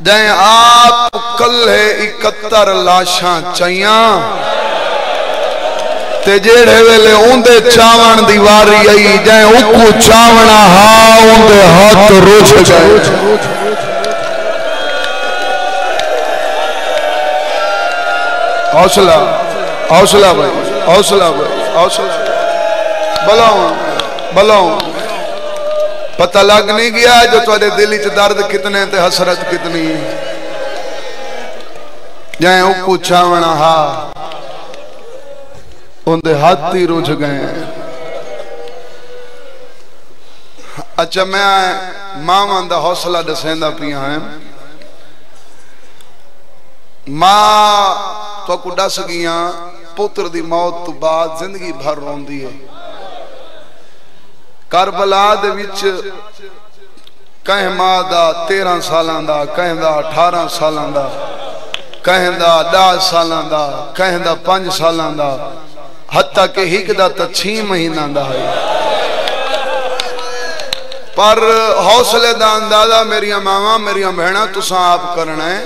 جائیں آپ کل ہے 71 لاشاں چاہیاں تے جیڑے ویلے اوندے چاون دیواری آئی جائیں اکو چاونا ہاں اوندے ہاتھ روچ گئے حوصلہ حوصلہ بھائی حوصلہ بھائی حوصلہ بلاؤں پتہ لگ نہیں گیا جو تھوڑے دلی چ درد کتنے تے حسرت کتنی جائیں اکو چاونا ہاں اندے ہاتھی روچ گئے ہیں اچھا میں ماں دا حوصلہ دسیندہ پیا ہیں ماں تو کو دس گیاں پتر دی موت تو بعد زندگی بھر رون دی ہے کربلا دے وچ کہیں ماں دا 13 سالان دا کہیں دا 18 سالان دا کہیں دا 10 سالان دا کہیں دا 5 سالان دا حتیٰ کہ ہی کدا تا 6 مہینہ دا ہے پر حوصلے دا اندازہ میری ماما میری بہنہ تساں آپ کرنا ہے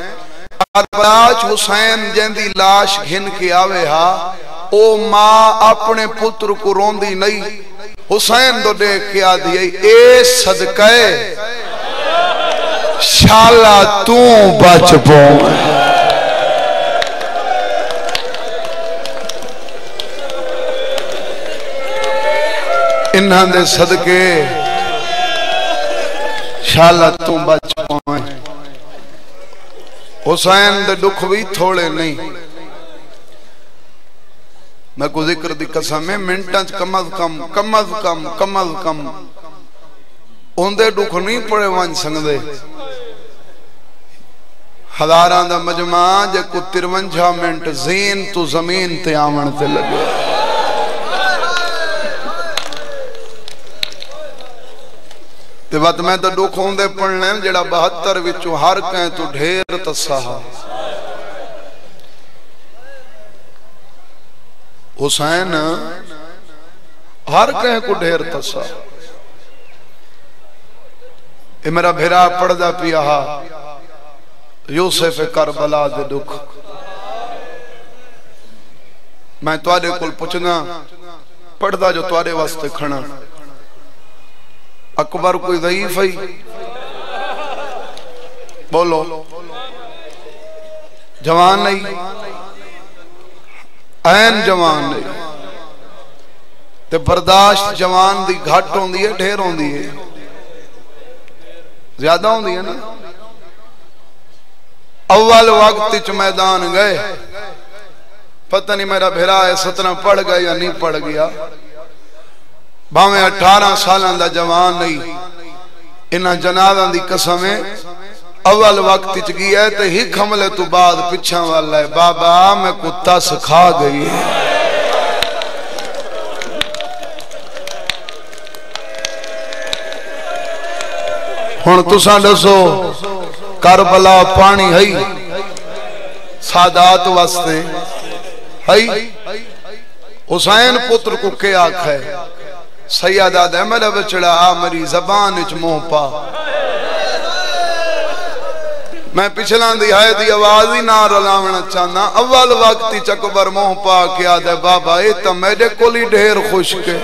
کربلاچ حسین جیندی لاش گھن کے آوے ہا او ماں اپنے پتر کو روندی نہیں حسین دو دیکھ کے آدھی اے صدقہ شالا توں بچ پوں انہاں دے صدقے شالا توں بچ پوں حسین دے دکھ بھی تھوڑے نہیں میں کو ذکر دی قسم ہے منٹانچ کم از کم اندے دکھ نہیں پڑے وانج سنگدے ہزاران دا مجمع جے کو 53 منٹ زین تو زمین تے آمن تے لگے تے بات میں تو دکھ اندے پڑھنے جڑا 72 وچوں ہر کہیں تو ڈھیر تصاہا حسین ہر کہیں کو ڈھیر تصا اے میرا بھیرا پڑھدا پیا یوسف کربلا دے دکھ میں توارے کل پچھنا پڑھدا جو توارے واسطے کھنا اکبر کوئی ضعیف ہے بولو جوان نہیں این جوان نہیں تے برداشت جوان دی گھٹ ہوں دی ہے ڈھیر ہوں دی ہے زیادہ ہوں دی ہے نا اول وقت چ میدان گئے پتہ نہیں میرا بھیرا ہے 17 پڑھ گیا یا نہیں پڑھ گیا باویں 18 سالان دا جوان نہیں انہاں جنازاں دی قسمیں اول وقت چ گیا ہے تے ہی حملے تو بعد پچھاں والا ہے بابا میں کو تس کھا گئی ہے ہن تساں دسو کربلا پانی ہے سادات واسطے ہے حسین پتر کو کیا آکھے سیدہ دے میرا بچڑا آ میری زبان اچ منہ پا میں پچھلان دی آئے دی آواز ہی نہ رلاونا چاہنا اول وقتی چکبر منہ پا کیا دے بابا اے تا میرے کولی ڈھیر خوش کے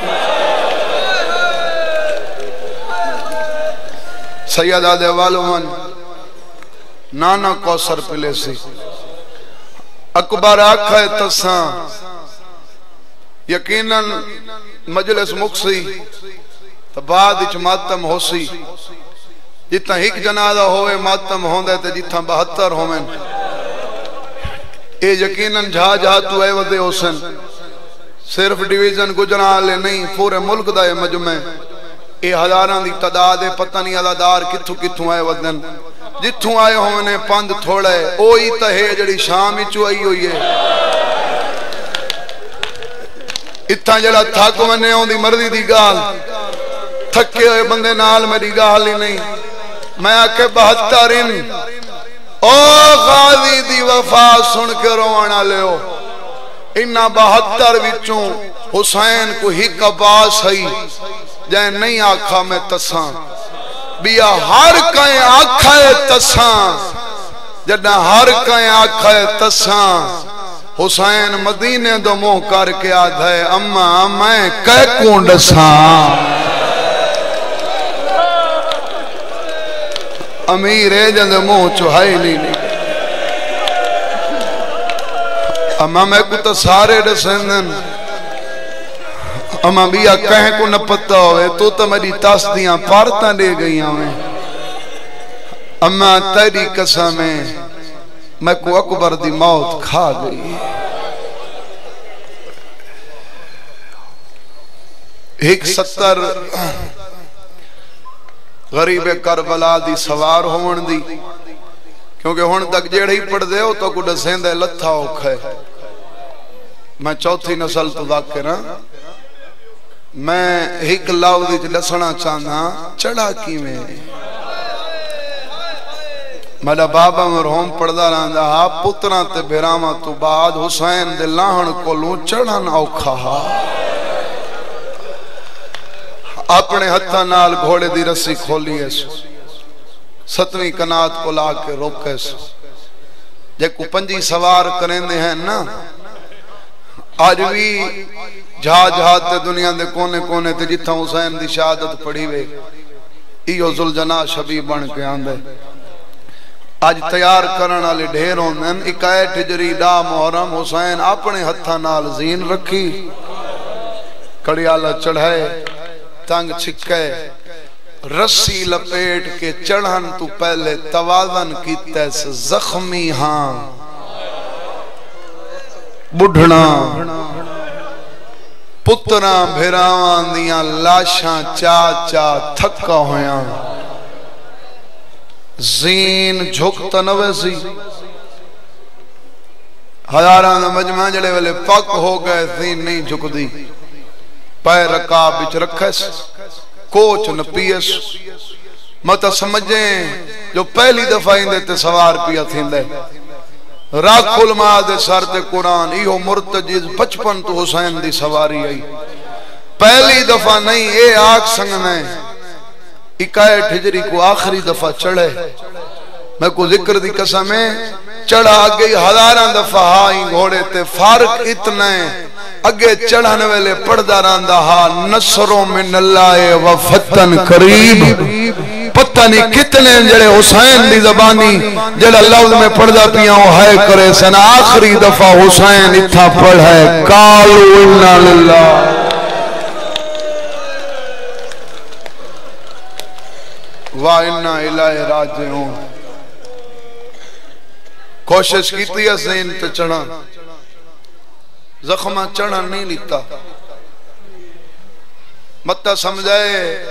سیدہ دے والوان نانا کوثر پلے سی اکبر آکھائے تساں یقیناً مجلس مکسی تو بعد اچھ ماتم ہو سی جتنا ایک جنازہ ہوئے ماتم ہوندے تے جتنا 72 ہوئے اے یقیناً جہاں تو اے ودے حسن صرف ڈیویژن گجران لے نہیں پورے ملک دا اے مجمع اے ہزاران دی تعداد پتہ نہیں عددار کتھوں آئے ودن جتھوں آئے ہونے پند تھوڑے اوئی تہے جڑی شامی چوائی ہوئی ہے اتنا جڑا تھک منے ہوں دی مرضی دی گال تھکے ہوئے بندے نال میری گال ہی نہیں میں آکے 72 او غازی دی وفا سن کے روانا لے ہو انہا 72 وچوں حسین کو ہی کباس ہے جائے نہیں آکھا میں تساں بیا ہر کہیں آکھا ہے تساں جدہ ہر کہیں آکھے تساں حسین مدینے دو منہ کر کے آدھے اماں میں کہہ کون ڈساں امیر ہے جندے منہ چوہائی نہیں اماں میں کو تو سارے ڈسندن اماں بیا کہیں کو نہ پتہ ہوئے تو میری تاسدیاں پارتاں دے گئیاں ہوئے اماں تیری قسمیں میں کو اکبر دی موت کھا گئی ایک 70 غریب کربلا دی سوار ہون دی کیونکہ ہون تک جیڑے ہی پڑھ دے ہو تو کو ڈسین دے لتھا اوکھے میں چوتھی نسل تو ذاکر ہاں میں ایک لاؤ دی لسنا چاہنا چڑھا کی میں میرا بابا مرحوم پڑھدا رہندا ہا پتراں تے بھراواں تو بعد حسین دے لاہن کولوں چڑھن اوکھا ہا اپنے ہتھاں نال گھوڑے دی رسی کھولی ہے 7ویں کنات کو لا کے روکے سو جے کو 5 سوار کریندے ہیں نا آج بھی جہاز تے دنیا دے کونے کونے تے جتھا حسین دی شہادت پڑھی وے ایو ذوالجناح شبیب بن کے آندے آج تیار کرن والے ڈھیر ہوندن 21 ہجری دا محرم حسین اپنے ہتھاں نال زین رکھی کڑیالا چڑھائے تنگ چھکے رسی لپیٹ کے چڑھن تو پہلے توازن کیتا ہے زخمی ہاں بڑھنا پتراں بھیراواں دیاں لاشاں چاچا تھکا ہویاں زین جھکتا نوے سی ہزاراں دا مجمع جڑے والے پک ہو گئے زین نہیں جھک دی پیر رکاب بچ رکھس کوچ نپیس مت سمجھیں جو پہلی دفعہ ہندے تے سوار پیا تھیندے راک علماء دے سر تے قرآن ایہو مرتجز 55 تو حسین دی سواری آئی پہلی دفعہ نہیں اے آگ سنگنے 21 ہجری کو آخری دفعہ چڑھے میں کو ذکر دی قسمیں چڑھا گئی ہزاراں دفعہ ہائی گھوڑے تے فارق اتنا ہے اگے چڑھانے والے پڑھدا رہندا ہا نصروں من اللہ و فتن قریب پتہ نہیں کتنے جڑے حسین دی زبانی جڑا لفظ میں پڑھدا پیاں وہ ہے کرے سن آخری دفعہ حسین اتھا پڑھ ہے قالوا انا للہ و انا الیہ راجعون کوشش کیتی ہے زین تے چڑھا زخمہ چڑھا نہیں لیتا متہ سمجھائے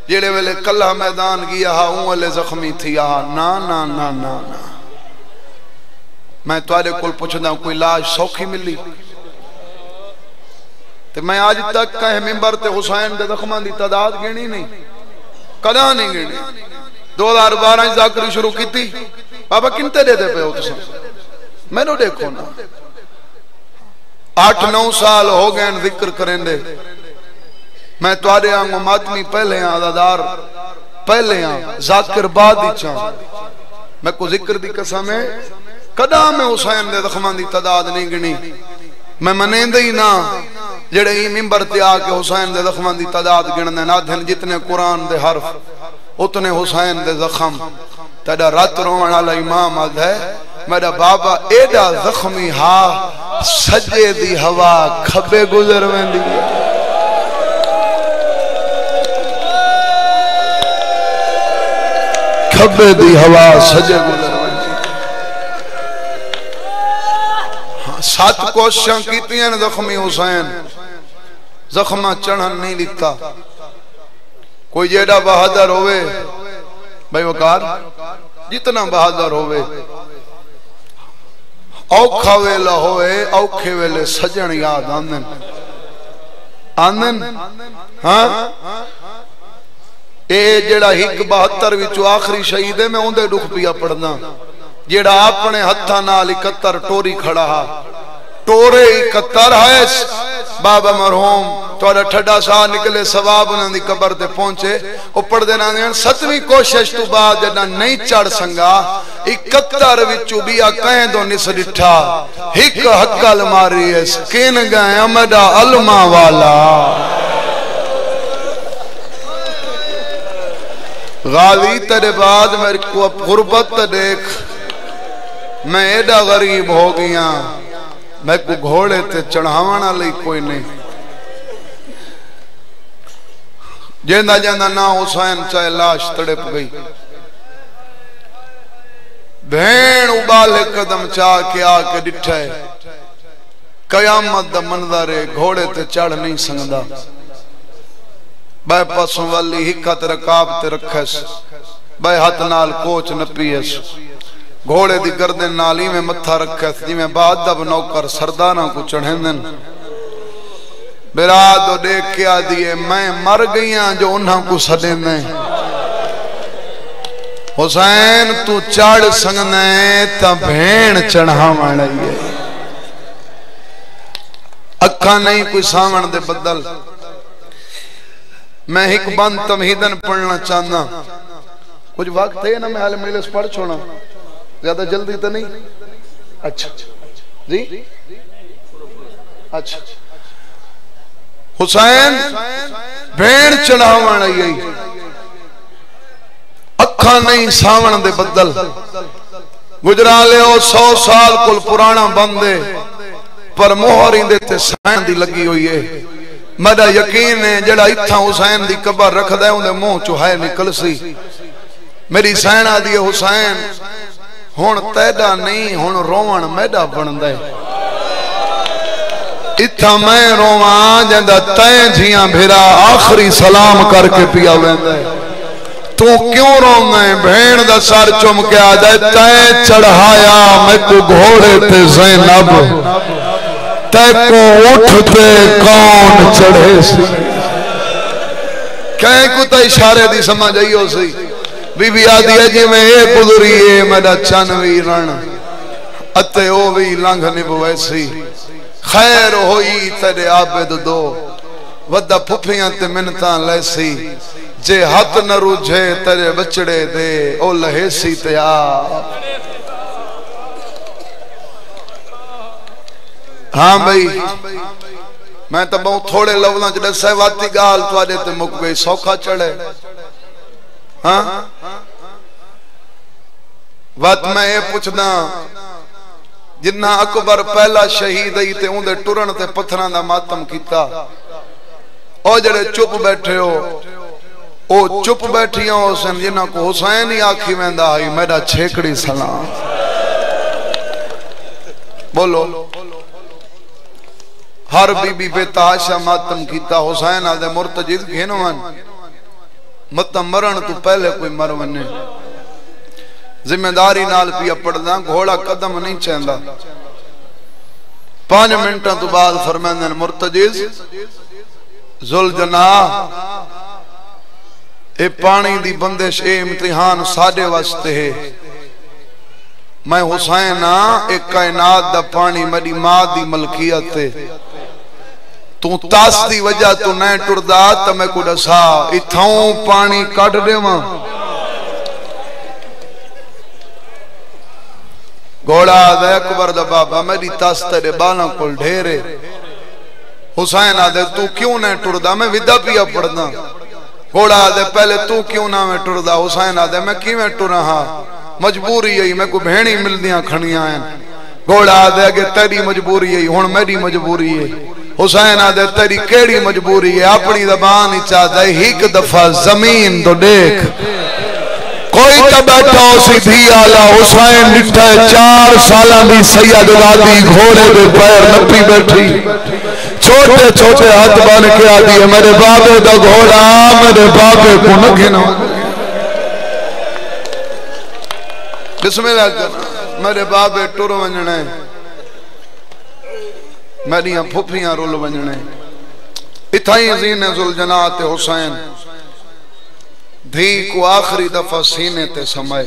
جیڑے ویلے کلہ میدان گیا ہاں اون والے زخمی تھی ہاں نا نا نا نا نا میں توارے کل پوچھتا ہوں کوئی لاش سوکھی ملی تو میں آج تک کہے ممبر تے حسین دے زخمان دی تعداد گنی نہیں کدا نہیں گنی 2012 ذاکری شروع کی تھی بابا کنتے دے دے پہ ہو تسا میں نو دیکھو نا 8-9 سال ہو گئے ذکر کریں دے میں توارے آنگو ماتمی پہلے ہیں عددار پہلے ہیں ذاکر بعد ہی چاہاں میں کو ذکر دی قسم ہے کدا میں حسین دے زخمان دی تعداد نہیں گنی میں منین دے ہی نا جڑے ہی ممبر تے آکے حسین دے زخمان دی تعداد گننے نا دھن جتنے قرآن دے حرف اتنے حسین دے زخم تیڑا رات روان والا امام آدھ ہے میرا بابا ایڈا زخمی ہا سجے دی ہوا کھبے گزر میں دی کھبے دی ہوا سجے گزر میں دی 7 کوششاں کیتی ہیں زخمی حسین زخمہ چڑھن نہیں لیتا کوئی جیڑا بہادر ہوئے بھائی وقار جتنا بہادر ہوئے اوکھا ویلہ ہوئے اوکھے ویلے سجن یاد آندن آندن ہاں اے جیڑا ہک 72 وچو آخری شہید ہے میں اندے دکھ پیا پڑھنا جیڑا اپنے ہتھا نال 71 ٹوری کھڑا ہا ٹورے 71 ہے بابا مرحوم توڑا ٹھڈا سا نکلے ثواب انہوں دی قبر تے پہنچے او پڑھ دینا دیں 7ویں کوشش تو بعد جڑا نہیں چڑھ سنگا 71 وچوں بیا کہیں دو نس ڈٹھا ہک حقل ماری ہے سکین گئے امدہ علمہ والا غازی تیرے بعد میرے کو غربت دیکھ میں ایڈا غریب ہو گیا میں کو گھوڑے تے چڑھاوانا لئی کوئی نہیں جیندہ جیندہ نا حسین چاہے لاش تڑپ گئی بھین ابالے قدم چاہ کے آکے ڈٹھے قیامت دا منظر گھوڑے تے چڑھ نہیں سنگدہ بے پاسوں والی ہکت رکاب تے رکھیس بے ہاتھ نال کوچ نپیس گھوڑے دی گردن نالی میں متھا رکھیس جی میں بعد دب نوکر سردانہ کو چڑھیں برادو دیکھ کیا دیئے میں مر گئیاں جو انہاں کو سڑیں دیں حسین تو چڑھ سنگنے تا بھین چڑھا مانائیے اکھا نہیں کوئی سامن دے بدل میں ایک بند تمہیدن پڑھنا چاہنا کچھ وقت ہے نا میں حال مجلس پڑھ چھوڑا زیادہ جلدی تو نہیں اچھا جی اچھا حسین بھین چڑھاوان آئی اکھا نہیں ساون دے بدل گجرا لے ہو 100 سال کل پرانا بندے پر مہرین دیتے سائن دی لگی ہوئی ہے میرا یقین ہے جڑا اتھا حسین دی قبر رکھ دے انہیں منہ چوہائے نکل سی میری سائن آدھی حسین ہون تیدہ نہیں ہون روان میڈا بن دے اتھا میں روان جندہ تین جھیاں بھیرا آخری سلام کر کے پیا ویندے تو کیوں رونا ہے بھین دا سار چم کے آدھے تین چڑھایا میں کو گھوڑے تے زینب تے کو اٹھتے کون چڑھے سی کہیں کو تا اشارے دی سمجھ آئی ہو سی بی بی آدھی ہے جی میں ایک گزری ہے میرا چانوی رن اتے او بھی لنگ نبوے سی خیر ہوئی تیرے عابد دو ودہ پھپیاں تے منتان لے سی جے ہاتھ نہ روجھے تیرے بچڑے دے او لہے سی تے آپ ہاں بھئی میں تو بہت تھوڑے لفظاں جڑے سہواتی گال تو آدھے تے مک گئی سوکھا چڑھے ہاں وقت میں یہ پوچھنا جنہ اکبر پہلا شہید ہی تے اندھے ٹرن تے پتھران دا ماتم کیتا او جڑے چپ بیٹھے ہو او چپ بیٹھیاں ہو سن جنہ کو حسین ہی آکھی ویندہ آئی میرا چھیکڑی سلام بولو ہر بی بی پہ تحاشا ماتم کیتا حسین آدھے مرتجد گھنوان مطلب مرن تو پہلے کوئی مرون ذمہ داری نال پیا پڑھنا گھوڑا قدم نہیں چاہندا 5 منٹاں تو بعد فرمائندن مرتجز ذوالجناح اے پانی دی بندش اے امتحان ساڑے واسطے ہے میں حسین ایک کائنات دا پانی میری ماں دی ملکیت ہے تو تاس دی وجہ تو نئے ٹردہ تا میں کو ڈسا اتھاؤں پانی کٹ دے ماں گھوڑا دے اکبر دا بابا میری تاس تیرے بالاں کل ڈھیرے حسین آدھے تو کیوں نہ ٹردہ میں ویدہ پیا پڑھنا گھوڑا آدھے پہلے تو کیوں نہ میں ٹردہ حسین آدھے میں کی میں ٹرہا مجبوری ہے میں کو بہنی ملدیاں کھنیاں ہیں گھوڑا آدھے کہ تیری مجبوری ہے ہون میری مجبوری ہے حسین آدھے تیری کیڑی مجبوری ہے اپنی زبان ہی چاہتا ہے ایک دفعہ زمین تو دیکھ کوئی تا بیٹھا ہو سی بھی آلہ حسین نٹھے 4 سالہ بھی سید دادی گھوڑے دے پیر نپی بیٹھی چھوٹے چھوٹے ہاتھ بان کے آدھی ہے میرے بابے دا گھوڑا میرے بابے کو نہ گھنا بسم اللہ کرنا میرے بابے ٹر ونجنے میری پھپیاں رول ونجنے اتھائی زین ذوالجناح حسین دھی کو آخری دفعہ سینے تے سمائے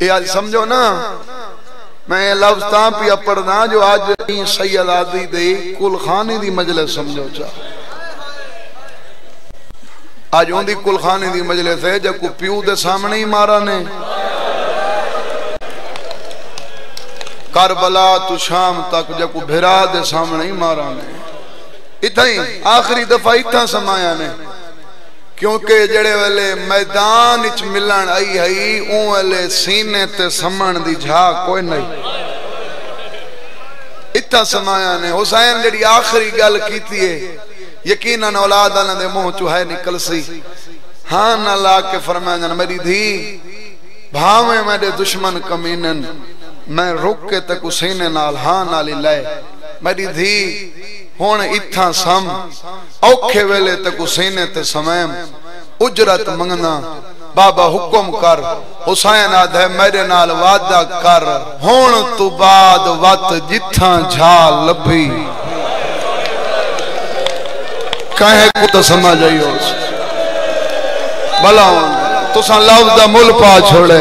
یہ آج سمجھو نا میں لفظ تاں پیا پڑھنا جو آج سید آدھی دے کل خانی دی مجلس سمجھو چاہ آج ہوں دی کل خانی دی مجلس ہے جب کو پیو دے سامنے ہی مارا نے کربلا تو شام تک جب کو بھرا دے سامنے ہی مارا نے اتھا ہی آخری دفعہ اتھا سمایا نے کیونکہ جڑے والے میدان اچ ملن آئی ہئی اون والے سینے تے سمن دی جھاگ کوئی نہیں اتھا سمایا نے حسین جڑی آخری گل کیتی ہے یقیناً اولاد اللہ دے منہ چوہے نکل سی ہاں نہ لا کے فرمایا میری دھی بھاویں میرے دشمن کمینن میں رک کے تک سینے نال ہاں نالی لائے میری دھی ہون اتھا سم اوکھے ویلے تک سینے تے سمیم اجرت منگنا بابا حکم کر حسین آدھے میرے نال وعدہ کر ہون تو بعد وقت جتھاں جھال لبھی کہیں کو تو سمجھ آئی ہو بلا تو سن لفظ دا مل پا چھوڑے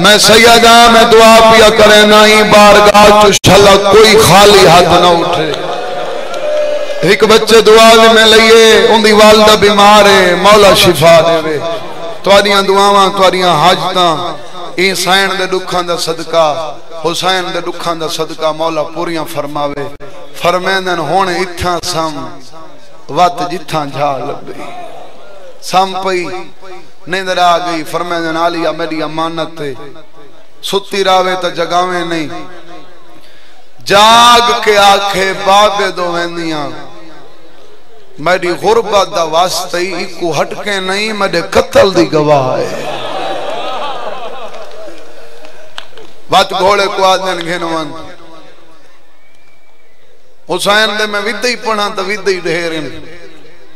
میں سیدہ میں دعا پیا کرے نائی بارگاہ تو شلق کوئی خالی ہاتھ نہ اٹھے ایک بچے دعا میں لئیے ان دی والدہ بیمار ہے مولا شفا دے وے تواریاں دعاواں تواریاں حاجتاں این سین دے دکھان دا صدقہ حسین دے دکھان دا صدقہ مولا پوریاں فرماوے فرمیندن ہونے اتھاں سم وقت جتھاں جھا لبی سم پئی نیندر آ گئی فرمیندن آلیہ میری امانت تے ستی راوے تا جگاویں نہیں جاگ کے آکھے بابے دو ویندیاں میری غربت دا واسطے ایکو ہٹکے نہیں میرے قتل دی گواہ ہے بات گھوڑے کو آدھن گھنوان حسین دے میں ویدہ ہی پڑھا تا ویدہ ہی ڈھیرن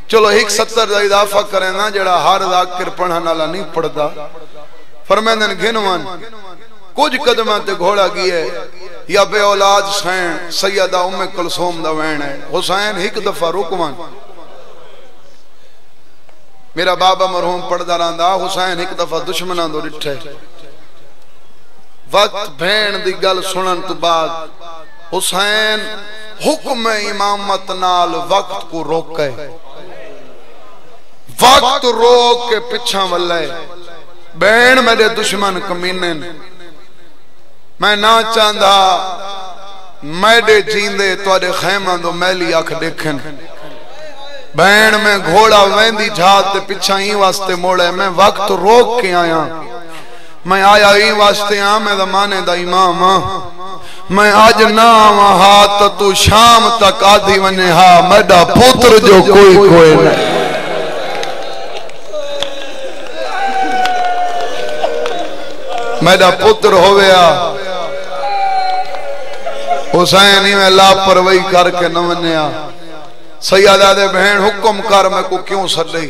چلو ایک 70 دا اضافہ کریں نا جڑا ہر ذاکر پڑھانا لا نہیں پڑھتا فرمیندن گھنوان کچھ قدمہ تے گھوڑا گئے یا بے اولاد سین سیدہ ام کلثوم دا وین ہے حسین ایک دفعہ رکوان میرا بابا مرحوم پڑھدا رہندا حسین ایک دفعہ دشمناں دو ڈٹھے وقت بھین دی گل سنن تو بعد حسین حکم امامت نال وقت کو روکے وقت روک کے پچھاں والے بین میرے دشمن کمینن میں نہ چاندھا میڈے جیندے توڑے خیمہ دو میلی آکھ دیکھن بین میں گھوڑا ویندی جھاتے پچھاں ہی واسطے موڑے میں وقت روک کے آیا میں آیا ہی واسطے میں زمانے دا امام میں آج نام ہاتھ تو شام تک آدھی ونے ہاں میڈا پوتر جو کوئی نہیں میڈا پتر ہویا حسین ہی میں لاپرواہی کر کے نہ ونیا سیدہ دے بہن حکم کر میں کو کیوں سڑی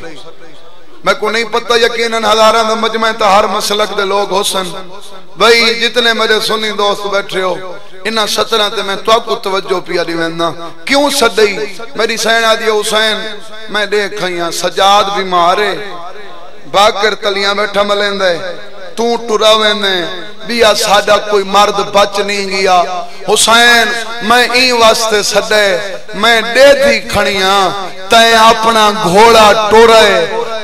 میں کو نہیں پتہ یقیناً ہزاراں دا مجمع تا ہر مسلک دے لوگ حسن بھئی جتنے میرے سنی دوست بیٹھے ہو انہاں 17 تے میں تو کو توجہ پیا دی ویندنا کیوں سڑی میری سینہ دی حسین میں دیکھائیاں سجاد بھی مارے باکر تلیاں بیٹھا ملیندے تو ٹراوے نے بیا ساڑا کوئی مرد بچ نہیں گیا حسین میں این واسطے سڑے میں دے تھی کھڑیاں تائیں اپنا گھوڑا ٹورے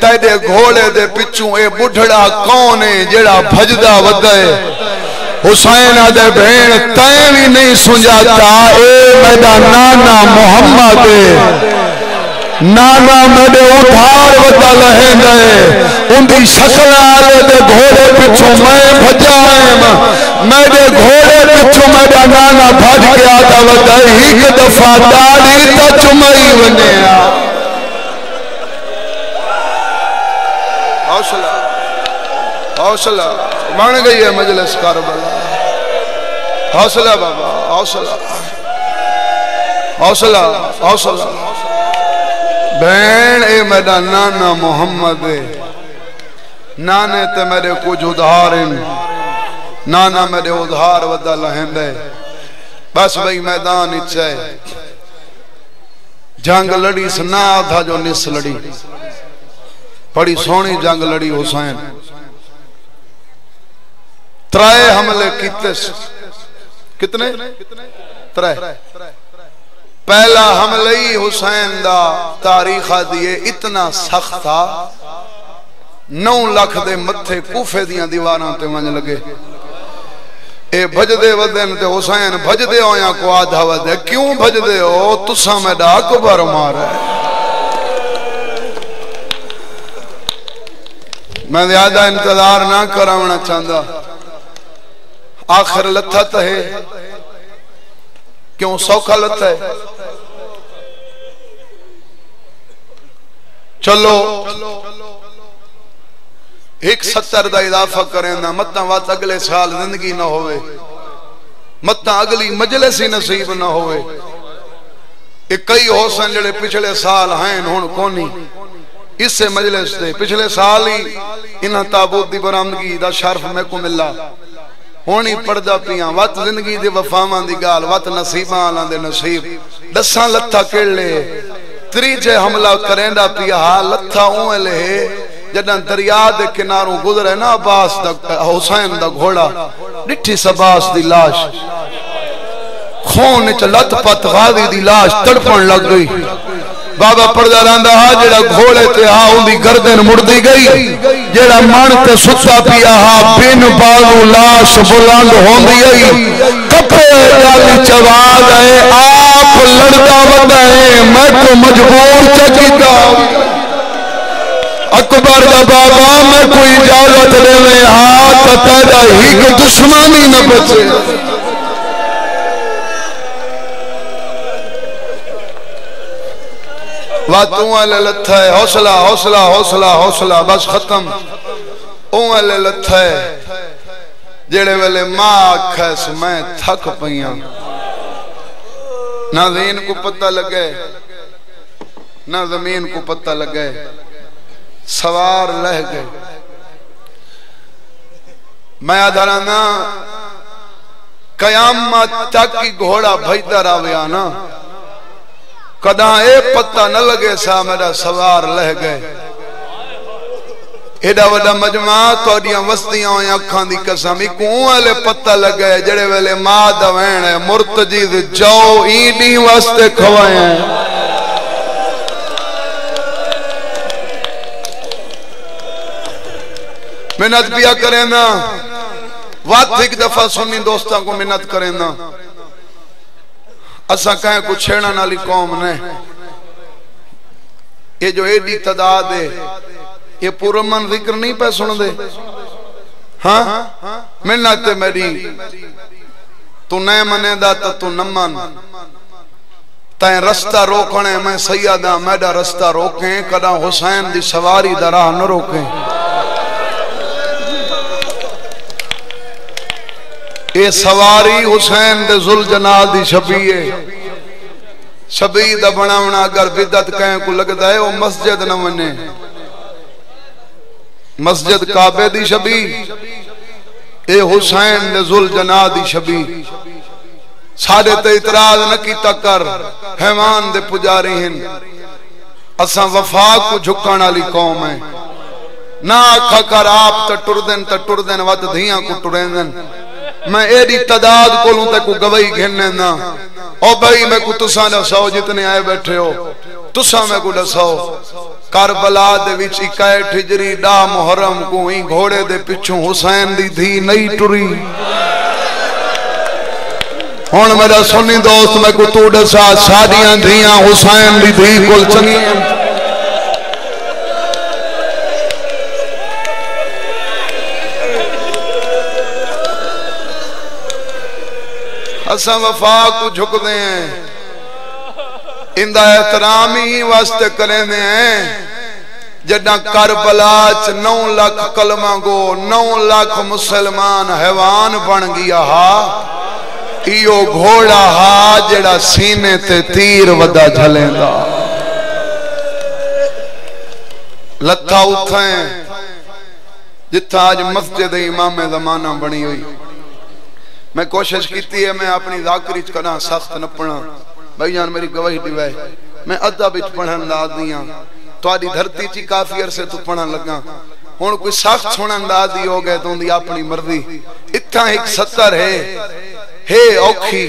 تائیں گھوڑے دے پچھوں اے بڑھڑا کون ہے جڑا بھجدہ ودے حسین آدھے بھین تائیں بھی نہیں سنجاتا اے میڈا نانا محمد نانا میڈے اٹھار وطا لہیں گئے ان دی شکل آلے دے گھوڑے پچھو میں بھجائیں میڈے گھوڑے پچھو میڈا نانا بھج کے آتا وطا ایک دفعہ داری تا چمائی ونے حوصلہ حوصلہ مان گئی ہے مجلس کربلا حوصلہ بابا حوصلہ حوصلہ حوصلہ بین اے میرا نانا محمد نانے تے میرے کچھ ادھارن نانا میرے ادھار ودا لہندے بس بھئی میدان اچھے جنگ لڑی سنا تھا جو نس لڑی بڑی سونی جنگ لڑی حسین ترائے حملے کیتے کتنے؟ ترائے. پہلا حملہ ہی حسین دا تاریخ دیئے اتنا سخت تھا 9 لاکھ دے متھے کوفے دیاں دیواراں تے ونج لگے. اے بھجدے ودن تے حسین بھجدے ہو یا کو آدھا ودے. کیوں بھجدے ہو؟ تساں میڈا اکبر مارا ہے. میں زیادہ انتظار نہ کراونا چاہتا. آخر لتھا ہے کیوں سوکھا لتھا ہے. چلو 170 دا اضافہ کریں نا متنا وات اگلے سال زندگی نہ ہوئے متنا اگلی مجلس ہی نصیب نہ ہوئے. ایک کئی حسن جڑے پچھلے سال ہیں ہون کونی اس سے مجلس دے پچھلے سال ہی انہاں تابوت دی برآمدگی دا شرف میں کو ملا ہونی پڑدا پیاں وات زندگی دے وفاواں دی گال وات نصیباں آلاں دے نصیب دساں لتھا کیڑے تریجے حملہ کریندا پیا لتھا اون لے جداں دریا دے کناروں گزرے نا عباس دا حسین دا گھوڑا ڈٹھی سباس دی لاش خون وچ لت پت غازی دی لاش تڑپن لگ گئی. بابا پڑھدا رہندا ہا جڑا گھوڑے تے ہا اودی گردن مڑدی گئی جڑا من تے ستا پیا ہا بن بالو لاش بلند ہوندی گئی. کپے گل چواز ہے آپ لڑدا وندا ہے میں تو مجبور چکیتا اکبر دا بابا میں کوئی اجازت دے میں ہاتھ پیدا ہی کہ دشمنی نہ بچے. واتوں والے لتھا ہے حوصلہ حوصلہ حوصلہ حوصلہ بس ختم. اون والے لتھا ہے جڑے ویلے ماں آکھس میں تھک پئیاں نہ زین کو پتہ لگے نہ زمین کو پتہ لگے سوار لہ گئے. میں ادھرانا قیامت تک کی گھوڑا بھیجتا راویا نا کداں اے پتہ نہ لگے سا میرا سوار لہ گئے. ایڈا وڈا مجمع توڑیاں وستیاں ہوئیں اکھاں دی قسم کون والے پتہ لگے جڑے ویلے ماں دوین ہے مرتجید جاؤ اینی واسطے کھوائیں ہیں. منت بیا کریں نا وات ایک دفعہ سنی دوستاں کو منت کریں نا اسا کہیں کچھ چھیڑا نالی قوم نے یہ جو ایڈی تعداد ہے یہ پورا من ذکر نہیں پہ سن دے ہاں منت میری تو نئے منے دا تو نمان تائیں رستہ روکنے میں سیدہ میڈا رستہ روکیں کدا حسین دی سواری دا راہ نہ روکیں. اے سواری حسین دے ذوالجلال دی شبیہ شبیہ دا بناونا اگر بدعت کہیں کو لگتا ہے وہ مسجد نہ ونے مسجد کعبے دی شبیہ اے حسین دے ذوالجلال دی شبیہ. ساڑے تے اعتراض نہ کیتا کر حیوان دے پجاری ہیں اساں وفا کو جھکانا لی قوم ہے نہ آکھا کر آپ تا ٹردن وات دھیاں کو ٹرندن. میں ایڈی تعداد کو لوں تے کو گواہی گھننے نا او بھائی میں کو تساں دساؤ جتنے آئے بیٹھے ہو تساں میں کو دساؤ کربلا دے وچ 61 ہجری ڈا محرم کو ہی گھوڑے دے پچھوں حسین دی دھی نہیں ٹری. ہن میرا سنی دوست میں کو تو دسا ساڈیاں دھیاں حسین دی دھی کول چنگیاں اساں وفا کو جھک دے ہیں اندہ احترامی واسطے کریں دے ہیں جڑا کربلا چ 9 لاکھ کلمہ گو 9 لاکھ مسلمان حیوان بن گیا ہا ایو گھوڑا ہا جڑا سینے تے تیر ودا جھلیں دا. لتھا اٹھائیں جتھا آج مسجد امام زمانہ بنی ہوئی. میں کوشش کیتی ہے میں اپنی ذاکری چکنا سخت نہ پڑھا بھائی جان میری گواہی دیوائے میں ادب وچ پڑھن دا دیاں تو آدھی دھرتی چی کافی عرصے تو پڑھن لگا ہن کوئی سخت سنن دا دی ہو گئے تو دی اپنی مرضی اتھا ایک 70 ہے اوکھی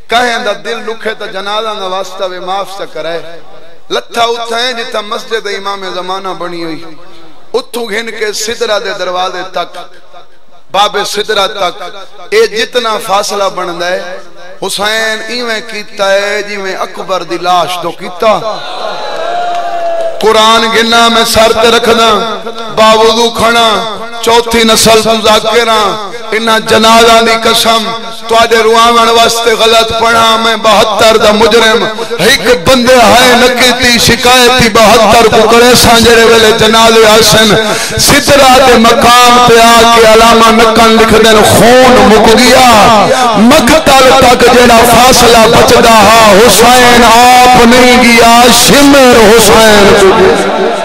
کہیں دا دل لکھے تا جنازہ دا واسطہ وے معاف سے کرے لتھا اتھا ہے جتا مسجد امام زمانہ بنی ہوئی اتھو گھن کے صدرہ دے دروازے تک باب صدرہ تک اے جتنا فاصلہ بن دے حسین ایویں کیتا ہے جی میں اکبر دی لاش تو کیتا قرآن گنہ میں سر تے رکھنا باوضو کھنا چوتھی نسل مذاکرہ انہا جنازہ دی قسم تو آجے روامن واسطے غلط پڑھا میں 72 دا مجرم ایک بندے ہائے نکیتی شکایتی 72 کو کرے سانجرے ویلے جنازے حسن صدرہ دے مقام پہ آکے علامہ نکن لکھ دین خون مک گیا مقتل تک جیڑا فاصلہ بچ دا حسین آپ نہیں گیا شمر حسین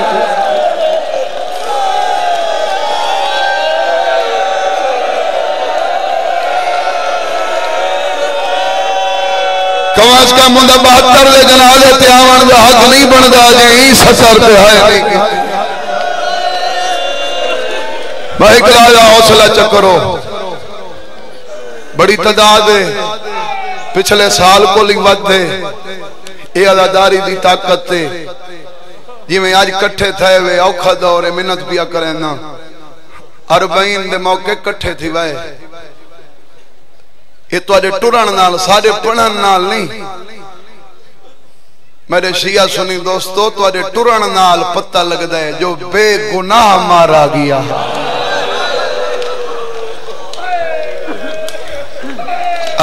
کم از کم مندہ 72 لے جنازے تیاون دا حق نہیں بندا جی 70 پہ ہے بھائی کلاجہ حوصلہ چکرو بڑی تعداد ہے پچھلے سال کو لگوت ہے اے عزاداری دی طاقت ہے جی میں آج کٹھے تھے وے اوکھا دورے منت پیا کریں نا 40 دے موقع کٹھے تھی وے یہ تو آجے ٹورن نال سارے پڑھن نال نہیں میرے شیعہ سنی دوستو تو آجے ٹورن نال پتہ لگ دے جو بے گناہ مارا گیا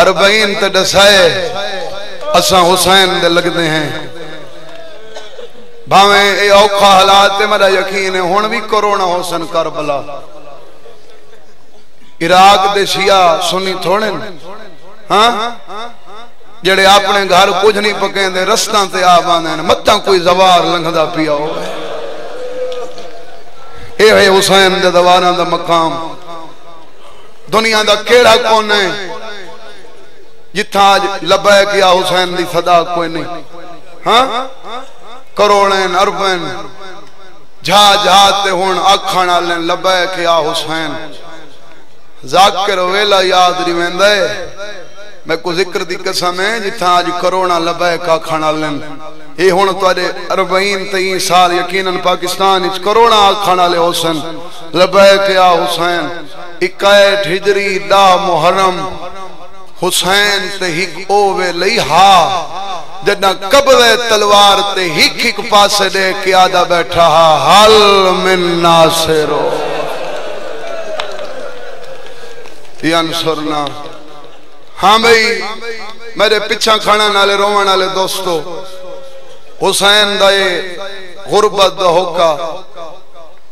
40 تے دسائے اساں حسین دے لگ دے ہیں بھاویں اے اوکھا حالات میرا یقین ہے ہون بھی کرونا حسن کربلا عراق دے شیعہ سنی تھوڑے ہاں جڑے اپنے گھر کچھ نہیں پکیں دے رستان تے آپ آنے متاں کوئی زوار لنگھدا پیا ہو اے ہے حسین دے دواران دا مقام دنیا دا کیڑا کون ہے جتھا آج لبے کیا حسین دی صدا کوئی نہیں ہاں کروڑیں اربیں جھا جھاتے ہون آکھانا لیں لبے کیا حسین ذاکر ویلا یاد ریویندے میں کو ذکر دی قسم ہے جتھا آج کروڑا لبے کا کھانا لیں یہ ہون تو آجے 40-43 سال یقیناً پاکستان اچ کروڑا کھانا لے حسین لبے کیا حسین 21 ہجری دا محرم حسین تے ہک اوے لئی ہا جدنا قبضے تلوار تے ہک ہک پاسے دے کے آدھا بیٹھا ہا حل من ناصرو ینصرنا ہاں بھئی میرے پچھا کھانا نالے رومان نالے دوستو حسین دائے غربت دا ہوکا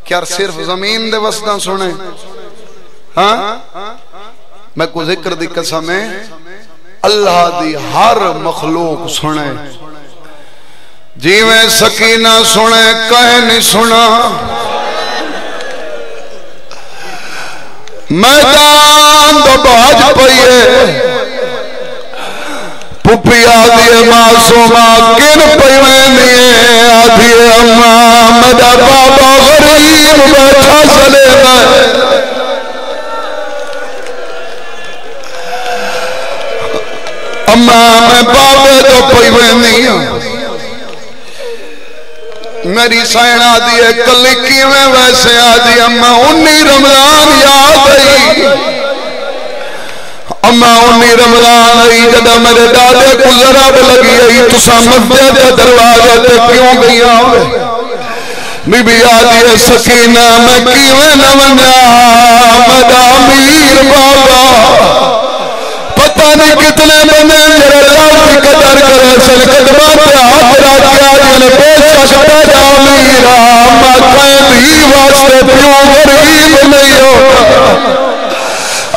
کیا صرف زمین دے وسطہ سنے ہاں میں کو ذکر دی قسم ہے اللہ دی ہر مخلوق سنے جی میں سکینہ سنے کہے نہیں سنا میدان دو باج پئیے پپی آدھیے معصومہ کن پئیویں دیئے آدھیے اماں مدہ بابا غریب بیٹھا سلے میں اماں میں بابے تو پئیویں دیئے میری سائن آدھی ہے کلکی میں ویسے آدھی اماں 19 رمضان یاد آئی اماں 19 رمضان آئی جدہ میرے دادے کو ذراب لگی آئی تو سامدے دے دروازے تے کیوں گئی آوے بی بی آدھی ہے سکینہ میں کیویں نہ منیا مدہ امیر بابا پتہ نہیں کتنے بندے میرے اللہ کی قدر کرے سل قدمہ پہ ہاتھ راکیا جنہیں بے شک پیدا میرا اما قیدی واسطے پیوں غریب نہیں ہوگا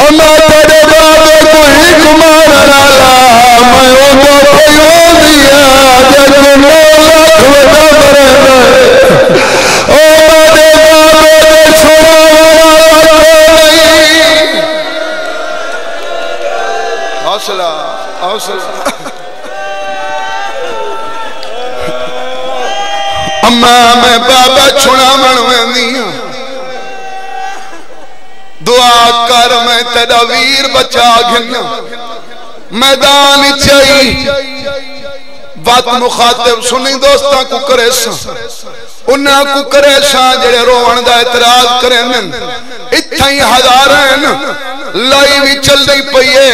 اما تیرے بابے کو ہی کمار رالا میں وہ تو پیوں دیا جنہیں مولا کھوٹا مرے گئے او میرے بابے نے چھوڑا والا نہیں حوصلہ حوصلہ اماں میں بابا چھوڑا منویں دیاں دعا کر میں تیرا ویر بچا گھنا میدان چاہی بات مخاطب سنی دوستاں کو کرے سا انہاں کو کرے سا جڑے روان دا اعتراض کریں اتھائی ہزارین لائی بھی چل رہی پئیے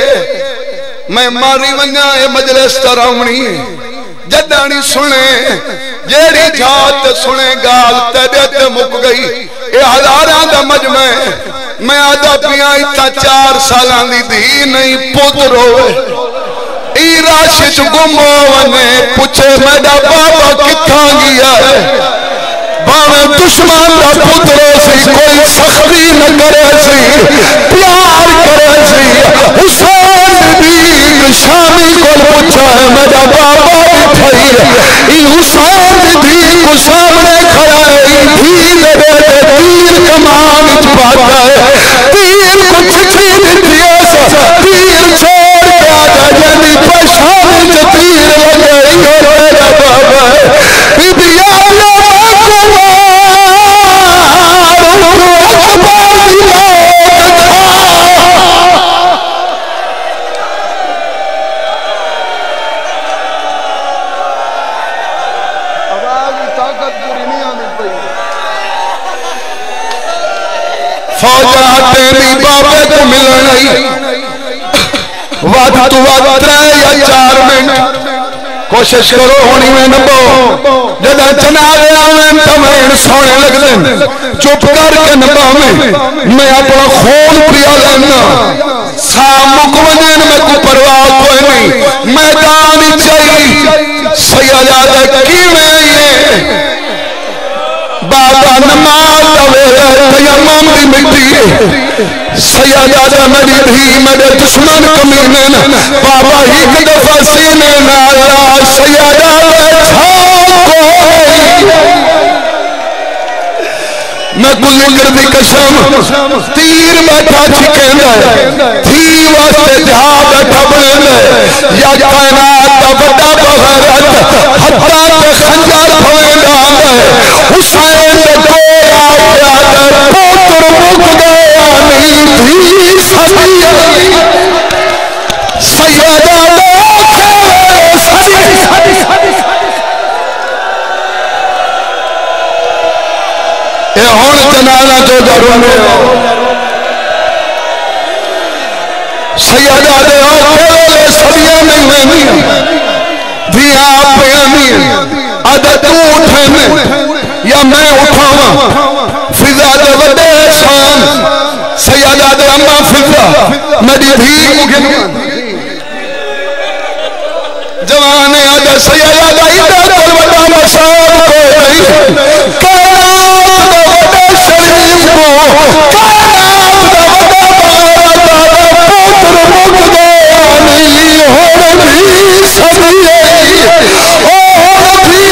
میں ماری ونیا اے مجلس تراؤنی جدانی سنے جیڑی جات سنے گال تیرے تے مک گئی اے ہزاران دا مجمع میں آدھا پیا اتھا 4 سالان دی دی نہیں پتر ہوئے ای راشد گمونے پوچھے میڈا بابا کتھاں گیا ہے باویں دشمن دا پترے سی کوئی سختی نہ کرے سی پیار کرے سی حسین دی شامی کو پوچھا ہے میڈا بابا اٹھائی ای حسین دی کو سامنے کھڑا ہے ای میرے تیر کمان چپاتا ہے تیر کو چھچی دیتی ہے تیر چھوڑ کے آجا جنی پشانی جو تیر لگے اور میرا بابا ہے بی بی آیا فوجہ تیری بابے کو ملن آئی وعد تو وعد 3 یا 4 منٹ کوشش کرو ہونی میں نبو جدہ جنابے آمین تمہیں سونے لگ دیں چپ کر کے نبا میں اپنا خون پیا لینا سامک ونین میں کو پرواہ کوئی نہیں میدان چاہی سیادہ کیویں یہ بابا نماز دوے تیمم دی مٹی سیادہ میری بھی میرے دشمن کمینے بابا ہی دفعہ سینے نایا سیادہ میں کل کردی قسم تیر بیٹھا چھکیں گے تھی واسطے جہاں بیٹھا بنے گے یا کائنات کا بڑا بغیرت حتیٰ کہ خنجر بھویں گا حسین دورا پیادر پوتر مک گیا نہیں تھی سیادہ اے ہون جنازہ جو جرونے سیادہ دے آکھے سبیہ نہیں ہوئے بھی آپ پیانی عدد اٹھنے یا میں اٹھاواں فضا دے وڈے شان سیادہ دے اممہ فضا میری بھی مگن جوانے عدد سیادہ دے ادھر کل وڈا مسار کوئی نہیں کائنات دے وڈے شریف کو کائنات دے وڈا بغیرت پوتر مک گیا نہیں ہون بھی سبیہ ہون بھی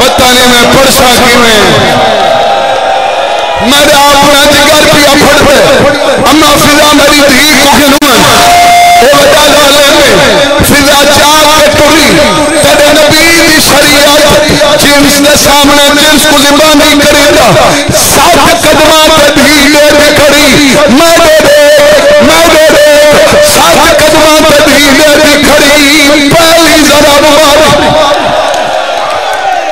پتہ نہیں میں پڑسا کی میرا اپنا جگر پیا پھڑ پہ اما فضا میری دھی کو گنوان اے وجہ لالے میں فضا چاہ کے ٹوری تیرے نبی دی شریعت جنس نے سامنے جنس کو زبانی کرے گا 7 قدمہ پہ دھی لے کے کھڑی میں دے 7 قدمہ پہ دھی لے کے کھڑی پہلی ذرا مبارک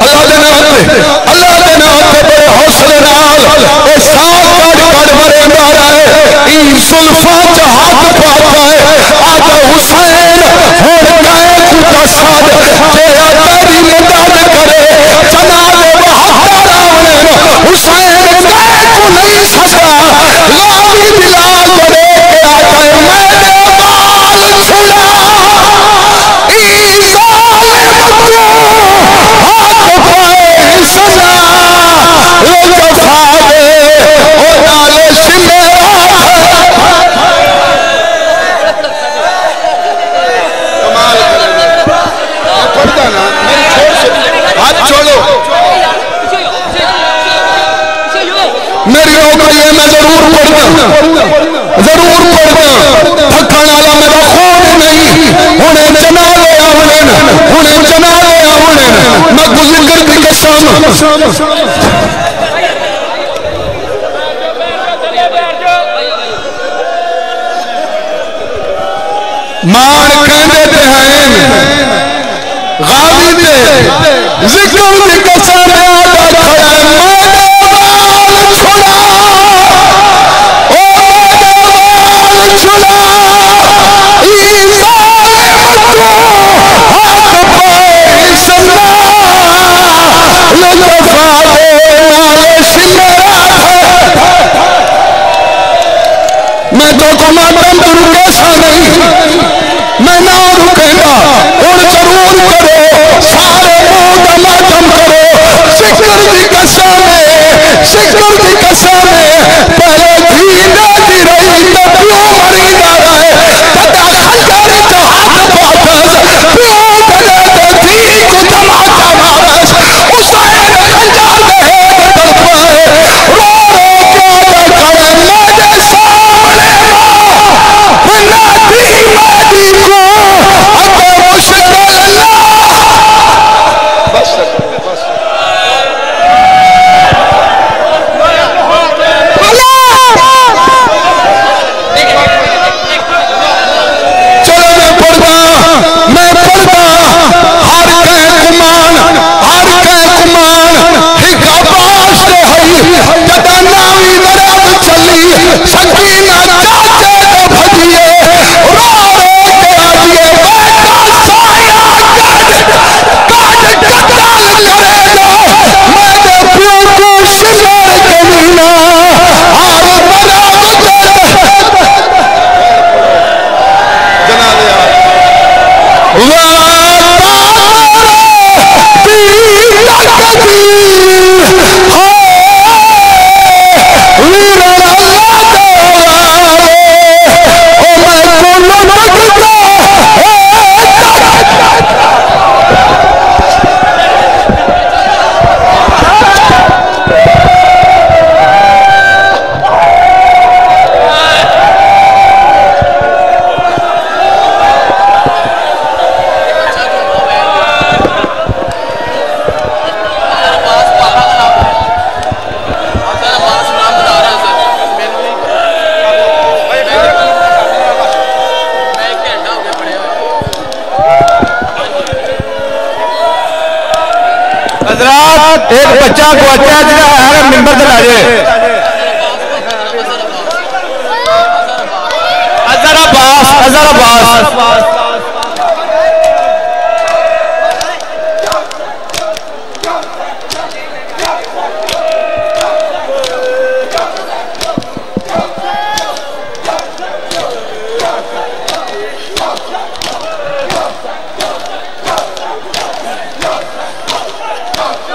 اللہ دینا ہوتے بڑے حوصلے نال اے ساتھ کڑ مرے مارا ہے این سلفا جہات پاتا ہے آج حسین ہون گئے کتا ساتھ تیرا تیری مدد کرے جناب بہتر آنے حسین گئے کو نہیں سکا لابی بلال کرے کہ آقا میرے بال چھلا ای ظالم میری نوکری ہے میں ضرور پڑھنا تھکن والا میرا خون مان کہنے دے ہیں غازی دے ذکر دی قسم آدھا کھڑا میرے چھڑا او میرے چھڑا میں تو کمانڈن رکے سا نہیں میں نہ رکے گا اور ضرور کرو سارے موت ماتم کرو شکر دی قسم پہلے دھینے دی رہی تو پیو مری جا رہے تدا خنجر جو ہاتھ پاکس پیو بلے تو دھی کو دماغا مارس حسین خنجر دے بدل پائے رو رو کیا کرے میرے سامنے نادی مادی کو اب مشکل اللہ بس سکینہ چاچے تو بھجیے رو رو کے آجیے بیٹا سایہ کاج قتل کرے گا میرے پیو کو شمار کمینا اور بنا بجے جناب ایک بچہ کو اچھا جا ہے ممبر سے لاجے